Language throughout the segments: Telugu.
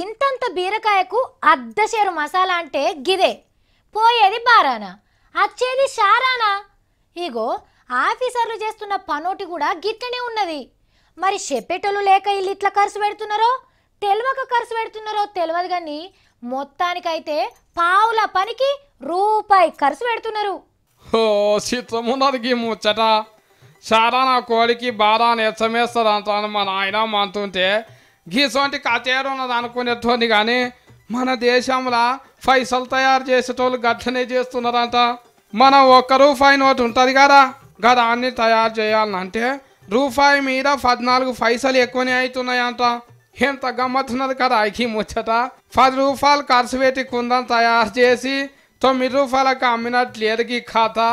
ఇంతంత బీరకాయకు అర్ధశేరు మసాలా అంటే గిదే. పోయేది బారానా, వచ్చేది షారానా. ఇగో ఆఫీసర్లు చేస్తున్న పనోటి కూడా గిట్లనే ఉన్నది. మరి చెప్పేటోళ్ళు లేక వీళ్ళు ఇట్లా ఖర్చు పెడుతున్నారో తెలియక ఖర్చు పెడుతున్నారో తెలియదు కానీ మొత్తానికైతే పావుల పనికి రూపాయి ఖర్చు పెడుతున్నారు. ఓ చిత్రమున్నది ముచ్చట. షారానా కోడికి బారాన్ని ఎచ్చమేస్తారు అంటాను మా నాయన అంటుంటే గీసోంటి కచేరు ఉన్నది అనుకునేటోంది కానీ మన దేశంలో పైసలు తయారు చేసేటోళ్ళు గట్లనే చేస్తున్నారంట. మన ఒక్క రూపాయి నోటు ఉంటుంది కదా, దాన్ని తయారు చేయాలంటే రూపాయి మీద 14 పైసలు ఎక్కువనే అవుతున్నాయంట. ఎంత గమ్మత్తున్నది కదా ఐకి ముచ్చట. 10 రూపాయలు ఖర్చు పెట్టి కుందం తయారు చేసి 9 రూపాయలకు అమ్మినట్లు ఎరిగి ఖాతా.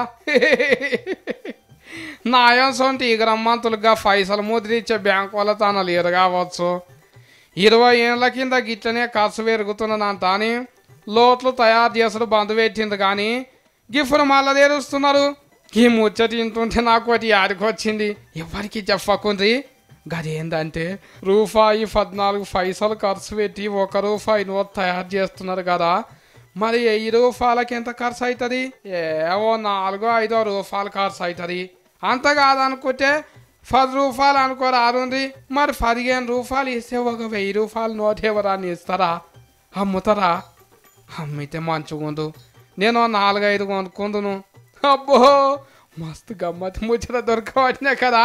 నాయం సొంటి ఇగరమ్మంతులుగా పైసలు ముద్రించే బ్యాంకు వాళ్ళ తనలు ఎరగవచ్చు. 20 ఏళ్ళ కింద గిట్లనే ఖర్చు పెరుగుతున్నదంట అని లోట్లు తయారు చేసుడు బంధు పెట్టింది కానీ గిఫ్ట్ మళ్ళా తెరుస్తున్నారు. ఈ ముచ్చట ఇంటుంటే నాకు ఒకటి ఆడికొచ్చింది, ఎవరికి చెప్పకుంది. గదేంటంటే రూపాయి 14 పైసలు ఖర్చు పెట్టి 1 రూపాయి నోట్ తయారు చేస్తున్నారు కదా, మరి 1000 రూపాయలకి ఎంత ఖర్చు అవుతుంది? ఏవో 4-5 రూపాయలు ఖర్చు అవుతుంది. అంత కాదనుకుంటే 10 రూపాయలు అనుకోరారుంది. మరి 15 రూపాయలు ఇస్తే 1000 రూపాయలు నోట్ ఎవరాన్ని ఇస్తారా? అమ్ముతారా? అమ్మితే మంచిగుండు, నేను 4-5 కొనుక్కుందును. అబ్బో మస్తు గమ్మత్ ముచ్చట దొరకబట్టినా కదా.